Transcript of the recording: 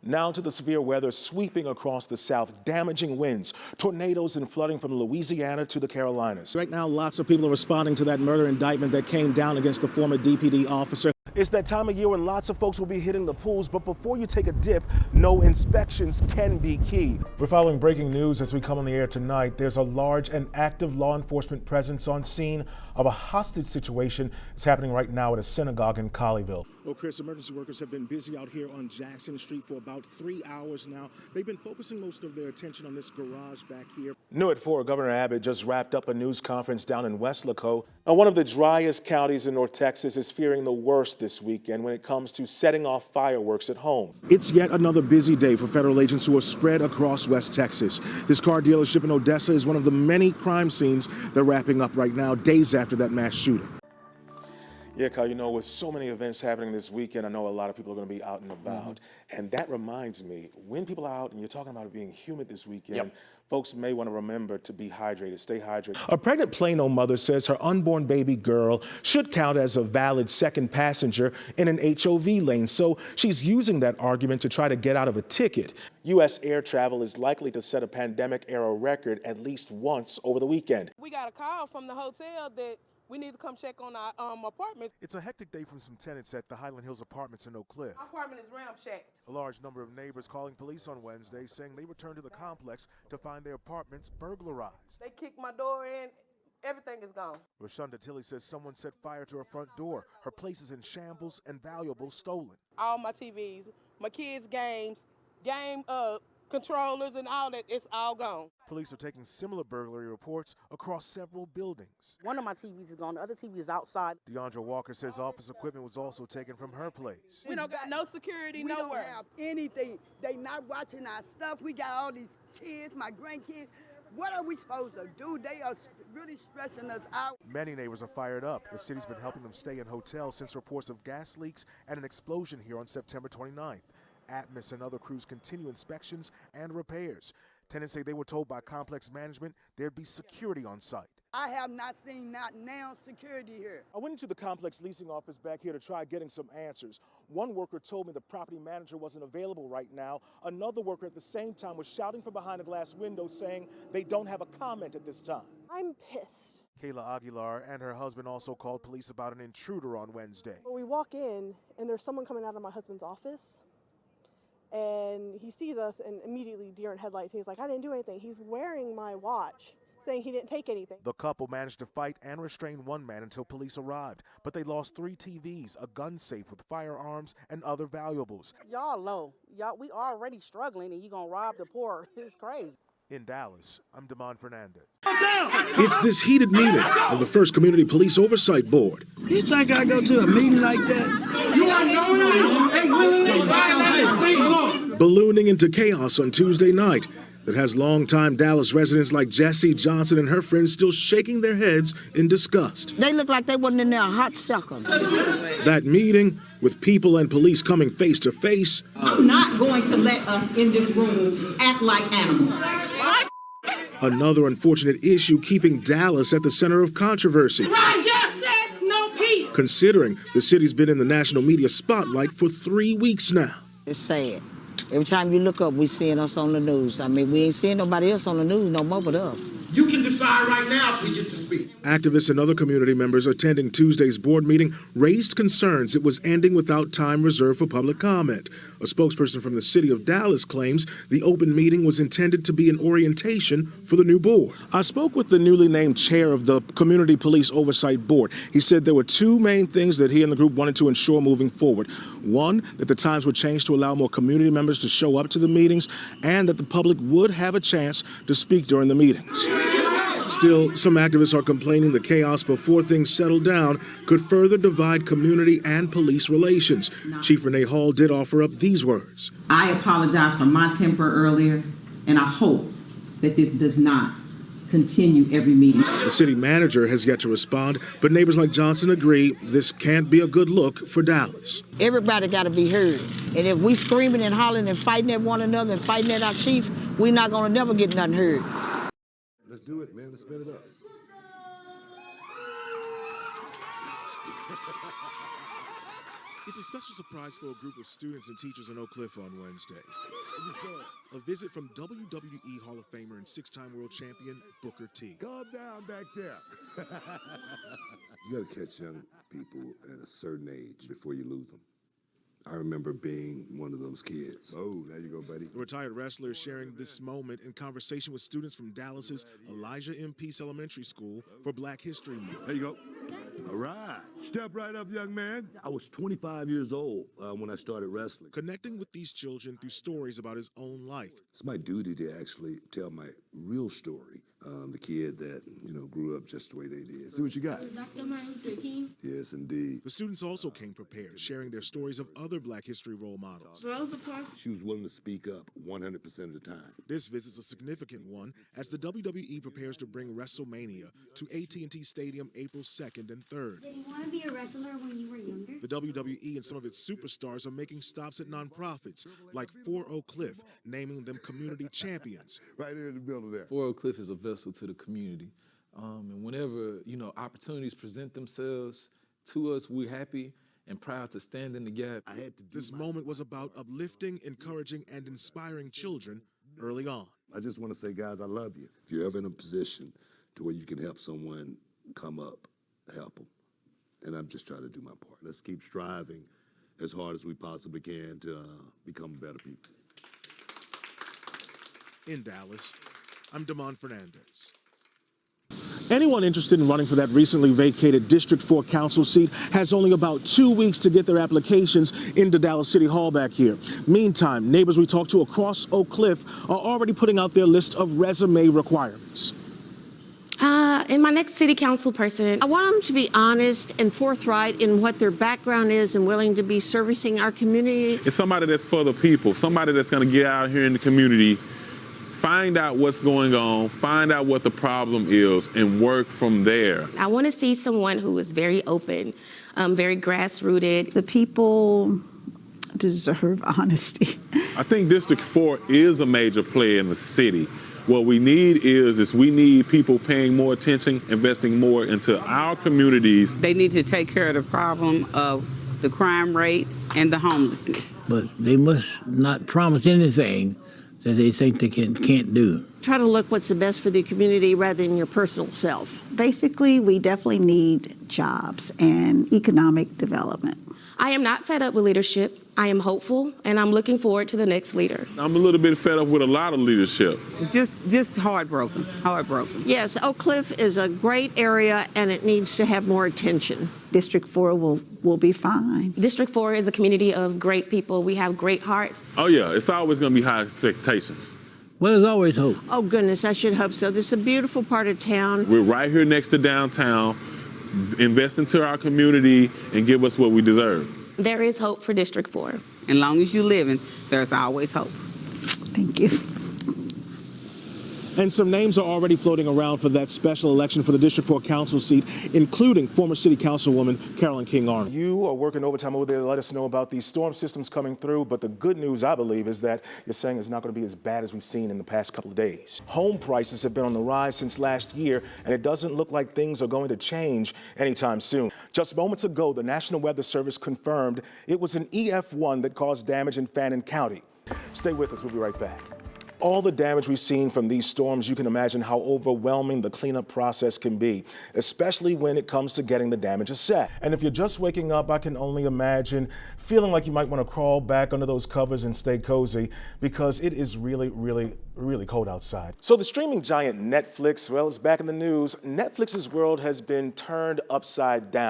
Now to the severe weather sweeping across the South, damaging winds, tornadoes and flooding from Louisiana to the Carolinas. Right now, lots of people are responding to that murder indictment that came down against the former DPD officer. It's that time of year when lots of folks will be hitting the pools, but before you take a dip, no inspections can be key. We're following breaking news as we come on the air tonight. There's a large and active law enforcement presence on scene of a hostage situation that's happening right now at a synagogue in Colleyville. Well, Chris, emergency workers have been busy out here on Jackson Street for about 3 hours now. They've been focusing most of their attention on this garage back here. New at 4, Governor Abbott just wrapped up a news conference down in Weslaco. Now, one of the driest counties in North Texas is fearing the worst this weekend when it comes to setting off fireworks at home. It's yet another busy day for federal agents who are spread across West Texas. This car dealership in Odessa is one of the many crime scenes they're wrapping up right now, days after that mass shooting. Yeah, Kyle, you know, with so many events happening this weekend, I know a lot of people are going to be out and about. And that reminds me, when people are out and you're talking about it being humid this weekend, folks may want to remember to be hydrated, stay hydrated. A pregnant Plano mother says her unborn baby girl should count as a valid second passenger in an HOV lane. So she's using that argument to try to get out of a ticket. U.S. air travel is likely to set a pandemic-era record at least once over the weekend. We got a call from the hotel that we need to come check on our apartment. It's a hectic day from some tenants at the Highland Hills Apartments in Oak Cliff. Our apartment is ramshacked. A large number of neighbors calling police on Wednesday saying they returned to the complex to find their apartments burglarized. They kicked my door in. Everything is gone. Rashonda Tilley says someone set fire to her front door. Her place is in shambles and valuables stolen. All my TVs, my kids' games, controllers and all that, it's all gone. Police are taking similar burglary reports across several buildings. One of my TVs is gone, the other TV is outside. Deandra Walker says office equipment was also taken from her place. We don't got no security nowhere. We don't have anything. They not watching our stuff. We got all these kids, my grandkids. What are we supposed to do? They are really stressing us out. Many neighbors are fired up. The city's been helping them stay in hotels since reports of gas leaks and an explosion here on September 29th. Atmos and other crews continue inspections and repairs. Tenants say they were told by complex management there'd be security on site. I have not seen not now security here. I went into the complex leasing office back here to try getting some answers. One worker told me the property manager wasn't available right now. Another worker at the same time was shouting from behind a glass window saying they don't have a comment at this time. I'm pissed. Kayla Aguilar and her husband also called police about an intruder on Wednesday. Well, we walk in and there's someone coming out of my husband's office. And he sees us and immediately deer in headlights. He's like, I didn't do anything. He's wearing my watch, saying he didn't take anything. The couple managed to fight and restrain one man until police arrived, but they lost 3 TVs, a gun safe with firearms, and other valuables. Y'all low. Y'all, we already struggling and you gonna rob the poor. It's crazy. In Dallas, I'm Fernandez. It's this heated meeting of the First Community Police Oversight Board. You think I go to a meeting like that? You are knowingly and willingly violating state law. Ballooning into chaos on Tuesday night that has longtime Dallas residents like Jessie Johnson and her friends still shaking their heads in disgust. They look like they wasn't in there a hot second. That meeting, with people and police coming face to face. I'm not going to let us in this room act like animals. Another unfortunate issue keeping Dallas at the center of controversy. No justice, no peace. Considering the city's been in the national media spotlight for 3 weeks now. It's sad. Every time you look up, we seeing us on the news. I mean, we ain't seeing nobody else on the news no more but us. You can decide right now if we get to speak. Activists and other community members attending Tuesday's board meeting raised concerns it was ending without time reserved for public comment. A spokesperson from the city of Dallas claims the open meeting was intended to be an orientation for the new board. I spoke with the newly named chair of the Community Police Oversight Board. He said there were 2 main things that he and the group wanted to ensure moving forward. One, that the times would change to allow more community members to show up to the meetings, and that the public would have a chance to speak during the meetings. Still, some activists are complaining the chaos before things settle down could further divide community and police relations. Chief Renee Hall did offer up these words. I apologize for my temper earlier, and I hope that this does not continue every meeting. The city manager has yet to respond, but neighbors like Johnson agree this can't be a good look for Dallas. Everybody got to be heard. And if we screaming and hollering and fighting at one another and fighting at our chief, we're not going to never get nothing heard. Let's do it, man. Let's spin it up. It's a special surprise for a group of students and teachers in Oak Cliff on Wednesday. A visit from WWE Hall of Famer and six-time world champion Booker T. Calm down back there. You got to catch young people at a certain age before you lose them. I remember being one of those kids. Oh, there you go, buddy. The retired wrestler is sharing this moment in conversation with students from Dallas's Elijah M. Peace Elementary School for Black History Month. There you go. All right. Step right up, young man. I was 25 years old when I started wrestling. Connecting with these children through stories about his own life. It's my duty to actually tell my real story. The kid that, grew up just the way they did. See what you got. Dr. Martin Luther King. Yes, indeed. The students also came prepared, sharing their stories of other Black history role models. Rosa Parks. She was willing to speak up 100% of the time. This visit's a significant one as the WWE prepares to bring WrestleMania to AT&T Stadium April 2nd and 3rd. Did you want to be a wrestler when you were younger? The WWE and some of its superstars are making stops at nonprofits like 4 Oak Cliff, naming them community champions. Right here in the middle there. 4 Oak Cliff is a vessel to the community. And whenever, opportunities present themselves to us, we're happy and proud to stand in the gap. This moment was about uplifting, encouraging, and inspiring children early on. I just want to say, guys, I love you. If you're ever in a position to where you can help someone come up, help them. And I'm just trying to do my part. Let's keep striving as hard as we possibly can to become better people. In Dallas, I'm Fernandez. Anyone interested in running for that recently vacated District 4 council seat has only about 2 weeks to get their applications into Dallas City Hall back here. Meantime, neighbors we talked to across Oak Cliff are already putting out their list of resume requirements. And my next city council person, I want them to be honest and forthright in what their background is and willing to be servicing our community. It's somebody that's for the people, somebody that's going to get out here in the community, find out what's going on, find out what the problem is, and work from there. I want to see someone who is very open, very grassrooted. The people deserve honesty. I think District 4 is a major player in the city. What we need is we need people paying more attention, investing more into our communities. They need to take care of the problem of the crime rate and the homelessness. But they must not promise anything that they think they can't do. Try to look what's the best for the community rather than your personal self. Basically, we definitely need jobs and economic development. I am not fed up with leadership. I am hopeful, and I'm looking forward to the next leader. I'm a little bit fed up with a lot of leadership. Just heartbroken. Yes, Oak Cliff is a great area, and it needs to have more attention. District 4 will be fine. District 4 is a community of great people. We have great hearts. Oh yeah, it's always going to be high expectations. Well, there's always hope. Oh goodness, I should hope so. This is a beautiful part of town. We're right here next to downtown. Invest into our community and give us what we deserve. There is hope for District 4. As long as you're living, there's always hope. Thank you. And some names are already floating around for that special election for the District 4 council seat, including former City Councilwoman Carolyn King Arnold. You are working overtime over there to let us know about these storm systems coming through, but the good news, I believe, is that you're saying it's not going to be as bad as we've seen in the past couple of days. Home prices have been on the rise since last year, and it doesn't look like things are going to change anytime soon. Just moments ago, the National Weather Service confirmed it was an EF1 that caused damage in Fannin County. Stay with us, we'll be right back. All the damage we've seen from these storms, you can imagine how overwhelming the cleanup process can be, especially when it comes to getting the damage assessed. And if you're just waking up, I can only imagine feeling like you might want to crawl back under those covers and stay cozy because it is really, really, really cold outside. So the streaming giant Netflix, well, it's back in the news. Netflix's world has been turned upside down.